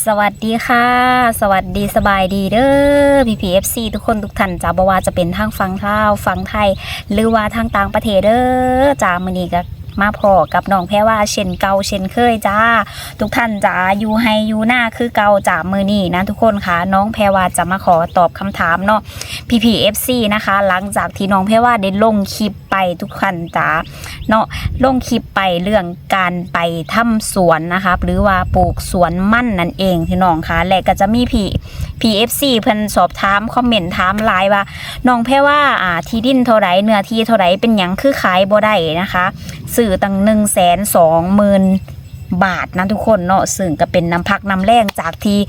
สวัสดีค่ะสวัสดีสบายดีเด้อPPFC ทุกคนทุกท่านจ้าบ่ว่าจะเป็นทางฝั่งลาวฝั่งไทยหรือว่าทางต่างประเทศเด้อจ้ามื้อนี้ก็มาพอกับน้องแพรว่าเช่นเก่าเช่นเคยจ้าทุกท่านจ้าอยู่ให้อยู่หน้าคือเก่าจ้ามื้อนี้นะทุกคนค่ะน้องแพรว่าจะมาขอตอบคำถามเนาะ PPFC นะคะหลังจากที่น้องแพรว่าได้ลงคลิปไปทุกท่านจ้าเนาะลงคลิปไปเรื่องการไปทำสวนนะคะหรือว่าปลูกสวนมั่นนั่นเองพี่น้องค่ะและก็จะมีPFC เพิ่นสอบถามคอมเมนต์ถามหลายว่าน้องแพรว่าที่ดินเท่าไหร่เนื้อที่เท่าไหร่เป็นหยังคือขายบ่ได้นะคะซื้อตั้ง120,000 บาทนะทุกคนเนาะซึ่งก็เป็นน้ำพักน้ำแรงจากที่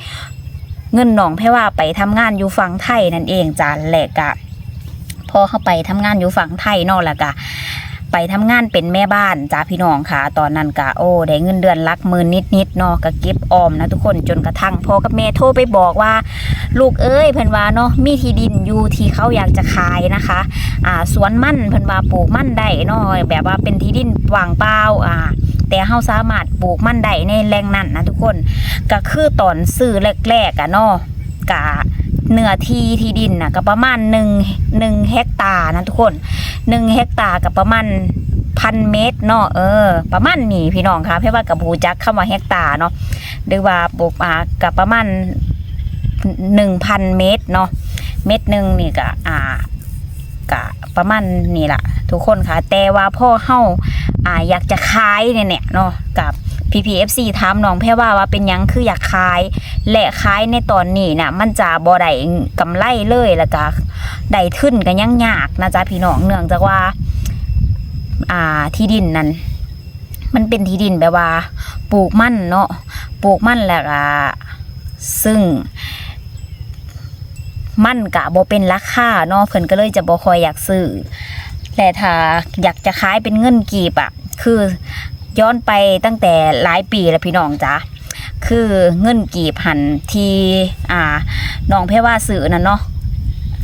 เงินน้องแพรว่าไปทำงานอยู่ฝั่งไทยนั่นเองจ้ะและก็พอเข้าไปทำงานอยู่ฝั่งไทยเนาะแล้วก็ไปทำงานเป็นแม่บ้านจ้าพี่น้องค่ะตอนนั้นก็ได้เงินเดือนหลักหมื่นนิดเนาะก็เก็บออมนะทุกคนจนกระทั่งพ่อกับแม่โทรไปบอกว่าลูกเอ้ยเพิ่นว่าเนาะมีที่ดินอยู่ที่เขาอยากจะขายนะคะสวนมั่นเพิ่นว่าปลูกมั่นได้เนาะแบบว่าเป็นที่ดินว่างเปล่าแต่เฮาสามารถปลูกมั่นได้ในแหล่งนั้นนะทุกคนก็คือตอนซื้อแรกๆเนาะกะเนื้อที่ดินก็ประมาณ1เฮกตาร์นะทุกคน1เฮกตาร์กับประมาณ1,000 เมตรเนาะประมาณนี้พี่น้องค่ะเพราะว่ากับหูจักคำว่าเฮกตาร์เนาะหรือว่าปลูกกับประมาณ1,000 เมตรเนาะเม็ดนึงนี่ก็ประมาณนี่แหละทุกคนค่ะแต่ว่าพ่อเฮาอยากจะขายเนี่ยเนาะกับPPFC ถามน้องแพรว่าเป็นยังคืออยากขายและขายในตอนนี้น่ะมันจะบ่ได้กำไรเลยแล้วก็ได้ทุนก็ยังยากนะจ๊ะพี่น้องเนื่องจากว่าที่ดินนั้นมันเป็นที่ดินแบบว่าปลูกมันเนาะปลูกมันแล้วก็ซึ่งมันก็บ่เป็นราคาเนาะเพิ่นก็เลยจะบ่ค่อยอยากซื้อแต่ถ้าอยากจะขายเป็นเงินกีบคือย้อนไปตั้งแต่หลายปีแล้วพี่น้องจ้ะคือเงินกีบหันที่น้องแพรว่าซื้อนั่นเนาะ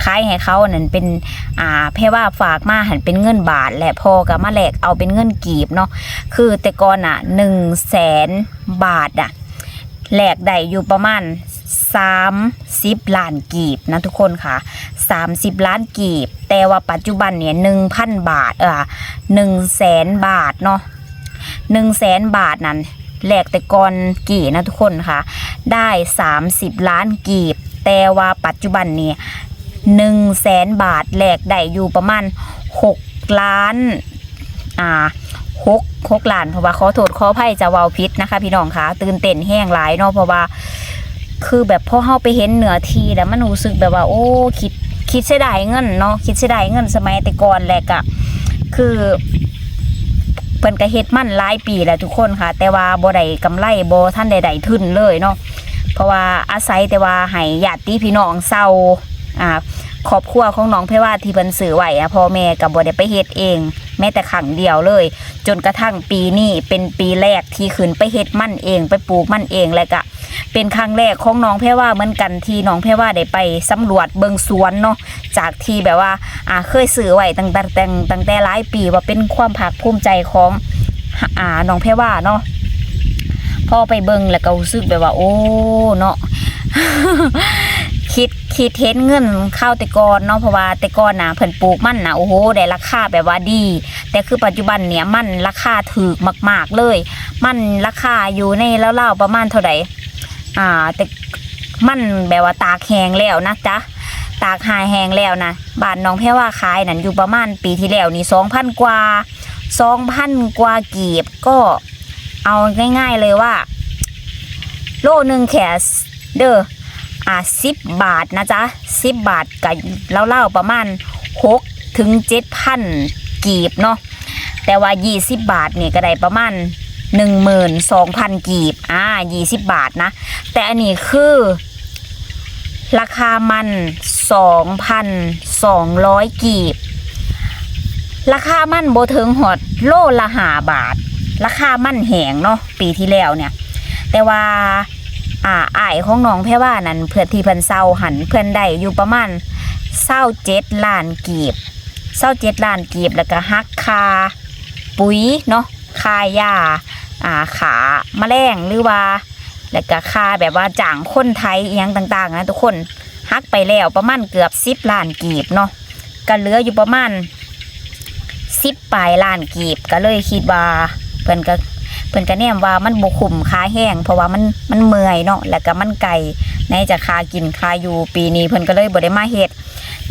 ขายให้เขานั่นเป็นแพรว่าฝากมาหันเป็นเงินบาทและพอกับมาแลกเอาเป็นเงินกีบเนาะคือแต่ก่อน100,000 บาทแลกได้อยู่ประมาณ30 ล้านกีบนะทุกคนค่ะ30 ล้านกีบแต่ว่าปัจจุบันเนี่ย 1,000 บาท100,000 บาทเนาะ100,000 บาทนั้นแลกแต่ก่อนกี่นะทุกคนค่ะได้30 ล้านกีบแต่ว่าปัจจุบันเนี่ย100,000 บาทแลกได้อยู่ประมาณ6 ล้าน6 ล้านเพราะว่าขอโทษขออภัยจะเว้าผิดนะคะพี่น้องค่ะตื่นเต้นแห้งหลายเนาะเพราะว่าคือแบบพอเฮาไปเห็นเนื้อที่แล้วมันรู้สึกแบบว่าโอ้คิดเสียดายเงินเนาะคิดเสียดายเงินสมัยแต่ก่อนแหละก็คือเพิ่นก็เฮ็ดมันหลายปีแล้วทุกคนค่ะแต่ว่าบ่ได้กำไรบ่ทันได้ทุนเลยเนาะเพราะว่าอาศัยแต่ว่าให้ญาติพี่น้องเซาครอบครัวของน้องแพรว่าที่เพิ่นซื้อไว้พ่อแม่ก็บ่ได้ไปเฮ็ดเองแม้แต่ครั้งเดียวเลยจนกระทั่งปีนี้เป็นปีแรกที่ขึ้นไปเฮ็ดมันเองไปปลูกมันเองแล้วก็เป็นครั้งแรกของน้องแพรว่าเหมือนกันที่น้องแพรว่าได้ไปสำรวจเบิ่งสวนเนาะจากที่แบบว่าเคยซื้อไว้ตั้งแต่หลายปีว่าเป็นความภาคภูมิใจของน้องแพรว่าเนาะพอไปเบิ่งแล้วก็รู้สึกแบบว่าโอ้เนาะ คิดเห็นเงินเข้าแต่ก่อนเนาะเพราะว่าแต่ก่อนเพิ่นปลูกมันโอ้โหได้ราคาแบบว่าดีแต่คือปัจจุบันเนี่ยมันราคาถูกมากๆเลยมันราคาอยู่ในราวๆประมาณเท่าไหร่แต่มันแบบว่าตากแห้งแล้วนะจ๊ะตากหายแห้งแล้วนะบ้านน้องแพรว่าขายนั่นอยู่ประมาณปีที่แล้วนี่2,000 กว่ากีบก็เอาง่ายๆเลยว่าโลนึงแค่10 บาทนะจ๊ะ10 บาทกับเล่าประมาณ6 ถึง 7,000 กีบเนาะแต่ว่า20 บาทเนี่ยก็ได้ประมาณ12,000 กีบ20 บาทนะแต่อันนี้คือราคามัน 2,200 กีบราคามันโบถึงหอดโลละ5 บาทราคามันแหงเนาะปีที่แล้วเนี่ยแต่ว่าอ้ายของน้องแพรว่านั่นเพื่อที่เพิ่นเซาหันเพิ่นได้อยู่ประมาณ27 ล้านกีบ27 ล้านกีบแล้วก็หักค่าปุ๋ยเนาะค่ายาขาแมลงหรือว่า แล้วก็ค่าแบบว่าจ้างคนไทยอีหยังต่างๆนะทุกคนหักไปแล้วประมาณเกือบ10 ล้านกีบเนาะก็เหลืออยู่ประมาณ10 ปลายล้านกีบก็เลยคิดว่าเพิ่นก็แนมว่ามันบ่คุ้มค่าแห้งเพราะว่ามันเมื่อยเนาะแล้วก็มันไกลไหนจะค่ากินค่าอยู่ปีนี้เพิ่นก็เลยบ่ได้มาเฮ็ด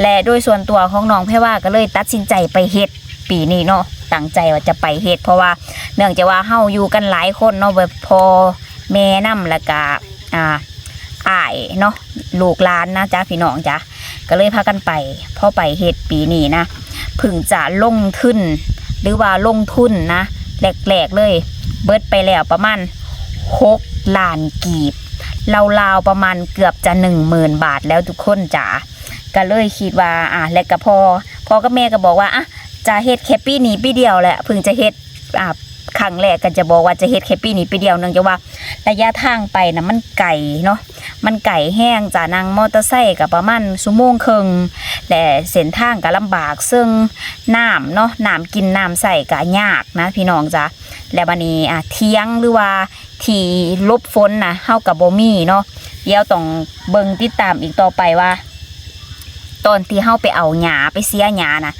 และโดยส่วนตัวของน้องแพรว่าก็เลยตัดสินใจไปเฮ็ดปีนี้เนาะตั้งใจว่าจะไปเฮ็ดเพราะว่าเนื่องจากว่าเฮาอยู่กันหลายคนเนาะแบบพอแม่นำแล้วก็อ้ายเนาะลูกหลานนะจ๊ะพี่น้องจ๊ะก็เลยพากันไปพอไปเฮ็ดปีนี้นะเพิ่งจะลงทุนหรือว่าลงทุนนะแรกๆเลยเบิดไปแล้วประมาณ6 ล้านกีบราวๆประมาณเกือบจะ 10,000 บาทแล้วทุกคนจ๋าก็เลยคิดว่าและก็พอกับแม่ก็บอกว่าจะเฮ็ดแค่ปีนี้ปีเดียวแหละเพิ่งจะเฮ็ดครั้งแรกก็จะบอกว่าจะเฮ็ดแค่ปีนี้ปีเดียวเนื่องจากว่าระยะทางไปนะมันไกลเนาะมันไกลแห้งจ้ะนั่งมอเตอร์ไซค์ก็ประมาณชั่วโมงครึ่งและเส้นทางก็ลำบากซึ่งน้ำเนาะน้ำกินน้ำใส่ก็ยากนะพี่น้องจ้ะแล้วบัดนี้เที่ยงหรือว่าที่ลบฝนนะเฮาก็บ่มีเนาะเดี๋ยวต้องเบิ่งติดตามอีกต่อไปว่าตอนที่เฮาไปเอาหญ้าไปเสียหญ้านะ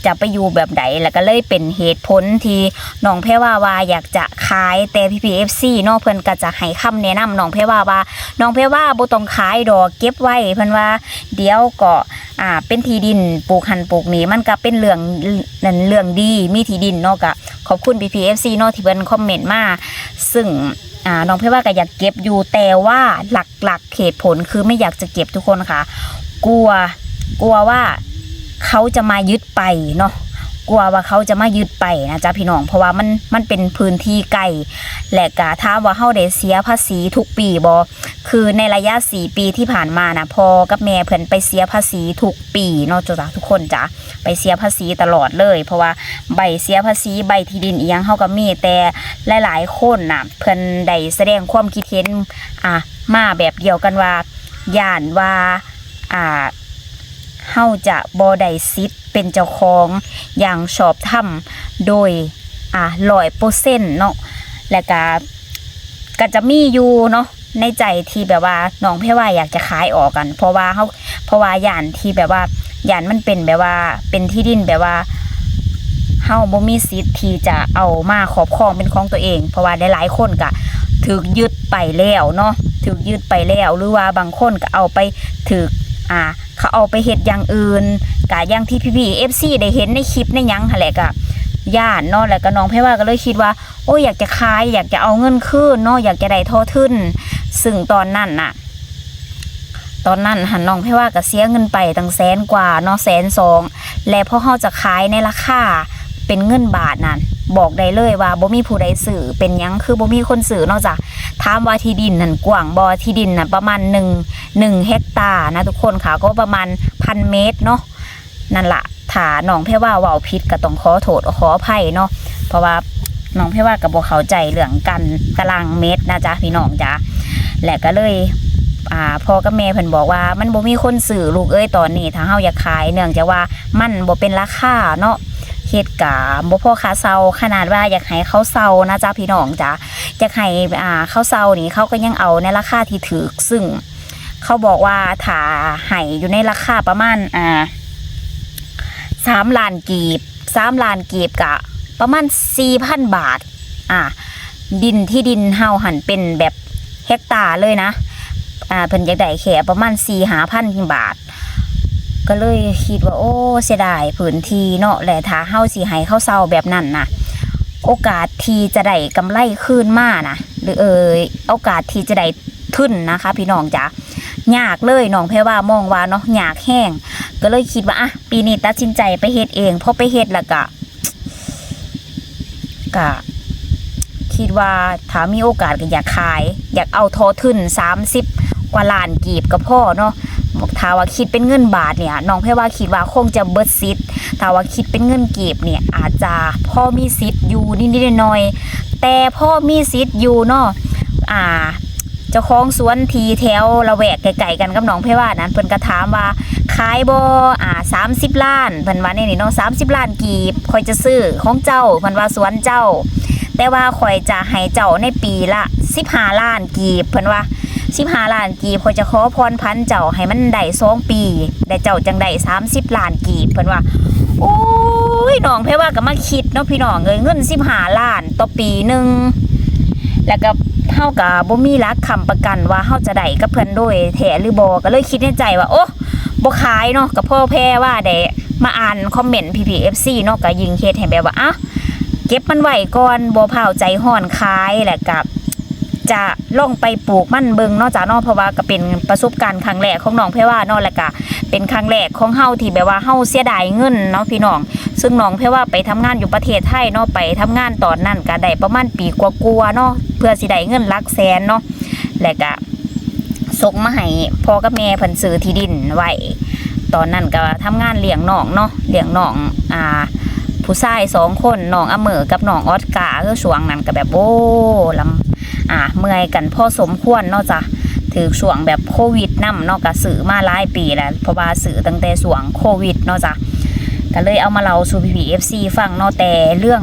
จะไปอยู่แบบใดแล้วก็เลยเป็นเหตุผลที่น้องแพรว่าอยากจะขายแต่PPFC เนาะเพิ่นก็จะให้คำแนะนำน้องแพรว่าน้องแพรว่าบ่ต้องขายดอกเก็บไว้เพิ่นว่าเดี๋ยวก็เป็นที่ดินปลูกหันปลูกนี่มันก็เป็นเรื่องดีมีที่ดินเนาะก็ขอบคุณ PPFC เนาะที่เพิ่นคอมเมนต์มาซึ่งน้องแพรว่าก็อยากเก็บอยู่แต่ว่าหลักๆเหตุผลคือไม่อยากจะเก็บทุกคนค่ะกลัวว่าเขาจะมายึดไปเนาะกลัวว่าเขาจะมายึดไปนะจ๊ะพี่น้องเพราะว่ามันเป็นพื้นที่ไกลและก็ถามว่าเฮาได้เสียภาษีทุกปีบ่คือในระยะ4 ปีที่ผ่านมานะพ่อกับแม่เพิ่นไปเสียภาษีทุกปีเนาะจ้ะทุกคนจ้ะไปเสียภาษีตลอดเลยเพราะว่าใบเสียภาษีใบที่ดินอีหยังเฮาก็มีแต่หลายๆคนน่ะเพิ่นได้แสดงความคิดเห็นมาแบบเดียวกันว่าย่านว่าเฮาจะบ่ได้สิทธิ์เป็นเจ้าของอย่างชอบธรรมโดย100%เนาะแล้วก็จะมีอยู่เนาะในใจที่แบบว่าน้องแพรว่าอยากจะขายออกกันเพราะว่าย่านที่แบบว่าย่านมันเป็นแบบว่าเป็นที่ดินแบบว่าเฮาบ่มีสิทธิ์ที่จะเอามาครอบครองเป็นของตัวเองเพราะว่าหลายๆคนก็ถูกยึดไปแล้วเนาะถูกยึดไปแล้วหรือว่าบางคนก็เอาไปถูกเขาเอาไปเฮ็ดอย่างอื่นกะอย่างที่พี่ๆ FC ได้เห็นในคลิปในหยังหั่นแหละก็ย่านเนาะแล้วก็น้องแพรว่าก็เลยคิดว่าโอ้ยอยากจะขายอยากจะเอาเงินคืนเนาะอยากจะได้ทอทุนซึ่งตอนนั้นหันน้องแพรว่าก็เสียเงินไปตั้ง100,000 กว่าเนาะ120,000และพอเฮาจะขายในราคาเป็นเงินบาทนั่นบอกได้เลยว่าบ่มีผู้ใดซื้อเป็นหยังคือบ่มีคนซื้อนอกจากถามว่าที่ดินนั่นกว้างบ่ที่ดินน่ะประมาณ1 เฮกตาร์นะทุกคนค่ะก็ประมาณ1,000 เมตรเนาะนั่นล่ะถ้าน้องแพรว่าเว้าผิดก็ต้องขอโทษขออภัยเนาะเพราะว่าน้องแพรว่าก็บ่เข้าใจเรื่องกันตารางเมตรนะจ๊ะพี่น้องจ๊ะและก็เลยพ่อกับแม่เพิ่นบอกว่ามันบ่มีคนซื้อลูกเอ้ยตอนนี้ถ้าเฮาอยากขายเนื่องจากว่ามันบ่เป็นราคาเนาะเฮ็ดกะบ่พอค่าเซาขนาดว่าอยากให้เขาเซานะจ๊ะพี่น้องจ้ะอยากให้เขาเซานี่เขาก็ยังเอาในราคาที่ถูกซึ่งเขาบอกว่าถ้าให้อยู่ในราคาประมาณ3 ล้านกีบกะประมาณ 4,000 บาทที่ดินเฮาหันเป็นแบบเฮกตาร์เลยนะเพิ่นอยากได้แค่ประมาณ 4-5,000 บาทก็เลยคิดว่าโอ้เสียดายพื้นที่เนาะและถ้าเฮาสิให้เขาเซาแบบนั้นนะโอกาสที่จะได้กำไรคืนมานะหรือโอกาสที่จะได้ทุนนะคะพี่น้องจ๋ายากเลยน้องแพรว่ามองว่าเนาะยากแห้งก็เลยคิดว่าปีนี้ตัดสินใจไปเฮ็ดเองพอไปเฮ็ดแล้วก็คิดว่าถ้ามีโอกาสก็อยากขายอยากเอาทอทุน30 กว่าล้านกีบก็พอเนาะถ้าว่าคิดเป็นเงินบาทเนี่ยน้องแพรว่าคิดว่าคงจะเบิดสิทธิ์ถ้าว่าคิดเป็นเงินกีบเนี่ยอาจจะพ่อมีสิทธิ์อยู่นิดๆหน่อยๆแต่พ่อมีสิทธิ์อยู่เนาะเจ้าของสวนทีแถวละแวกไกลๆกันกับน้องแพรว่านั้นเพิ่นก็ถามว่าขายบ่30 ล้านเพิ่นว่านี่เนาะ30 ล้านกีบค่อยจะซื้อของเจ้าเพิ่นว่าสวนเจ้าแต่ว่าข่อยจะให้เจ้าในปีละ 15ล้านกีบเพิ่นว่า15ล้านกีบเขาจะขอพรพันเจ้าให้มันได้2ปีได้เจ้าจังได้30ล้านกีบเพิ่นว่าโอ้ยน้องแพรว่าก็มาคิดเนาะพี่น้องเอ้ยเงิน15ล้านต่อปีนึงแล้วก็เฮาก็บ่มีหลักค้ำประกันว่าเฮาจะได้กับเพิ่นโดยแท้หรือบ่ก็เลยคิดในใจว่าโอ้บ่ขายเนาะก็พ่อแพรว่าได้มาอ่านคอมเมนต์ PPFC เนาะก็ยิงเฮ็ดให้แบบว่าเก็บมันไว้ก่อนบ่พาวใจฮ้อนขายแล้วก็จะลองไปปลูกมันเบิ่งเนาะจ้าเนาะเพราะว่าก็เป็นประสบการณ์ครั้งแรกของน้องแพรว่าเนาะแล้วก็เป็นครั้งแรกของเฮาที่แบบว่าเฮาเสียดายเงินเนาะพี่น้องซึ่งน้องแพรว่าไปทำงานอยู่ประเทศไทยเนาะไปทำงานตอนนั้นก็ได้ประมาณปีกว่าๆเนาะเพื่อสิได้เงินหลักแสนเนาะแล้วก็ส่งมาให้พ่อกับแม่เพิ่นซื้อที่ดินไว้ตอนนั้นก็ทำงานเลี้ยงน้องเนาะเลี้ยงน้องผู้ชาย2คนน้องอเมอกับน้องออสการ์คือช่วงนั้นก็แบบโอ้ลำเมื่อยกันพอสมควรเนาะจ้ะถือช่วงแบบโควิดนำเนาะก็ซื้อมาหลายปีแล้วเพราะว่าซื้อตั้งแต่ช่วงโควิดเนาะจ้ะก็เลยเอามาเล่าสู่ PPFC ฟังเนาะแต่เรื่อง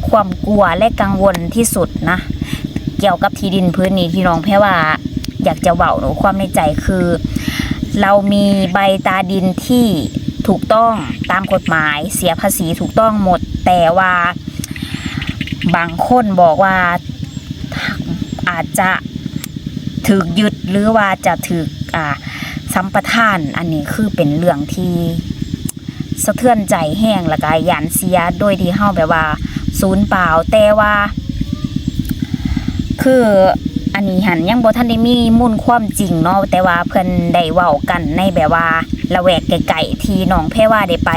ความกลัวและกังวลที่สุดนะเกี่ยวกับที่ดินพื้นนี้ที่น้องแพรว่าอยากจะเว้าหนูความในใจคือเรามีใบตาดินที่ถูกต้องตามกฎหมายเสียภาษีถูกต้องหมดแต่ว่าบางคนบอกว่าอาจจะถูกยึดหรือว่าจะถูกสัมปทานอันนี้คือเป็นเรื่องที่สะเทือนใจแห้งและก็ย่านเสียโดยที่เฮาแบบว่าศูนย์เปล่าแต่ว่าคืออันนี้หันยังบ่ทันได้มีมูลความจริงเนาะแต่ว่าเพิ่นได้เว้ากันในแบบว่าละแวกไกลๆที่น้องแพรว่าได้ไป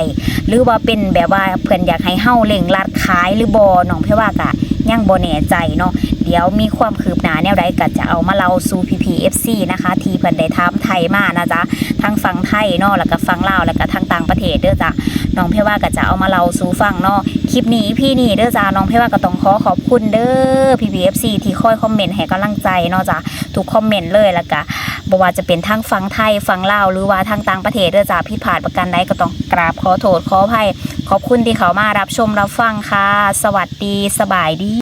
หรือว่าเป็นแบบว่าเพิ่นอยากให้เฮาเร่งรัดขายหรือบ่น้องแพรว่าก็ยังบ่แน่ใจเนาะเดี๋ยวมีความคืบหน้าแนวใดก็จะเอามาเล่าสู่ PPFC นะคะที่เพิ่นได้ถามไทยมานะจ๊ะทั้งฝั่งไทยเนาะแล้วก็ฝั่งลาวแล้วก็ทั้งต่างประเทศเด้อจ้ะน้องแพรว่าก็จะเอามาเล่าสู่ฟังเนาะคลิปนี้พี่นี่เด้อจ้ะน้องแพรว่าก็ต้องขอบคุณเด้อ PPFC ที่คอยคอมเมนต์ให้กำลังใจเนาะจ้ะทุกคอมเมนต์เลยแล้วก็บ่ว่าจะเป็นทั้งฝั่งไทยฝั่งลาวหรือว่าทางต่างประเทศเด้อจ้ะผิดพลาดประการใดก็ต้องกราบขอโทษขออภัยขอบคุณที่เขามารับชมรับฟังค่ะสวัสดีสบายดี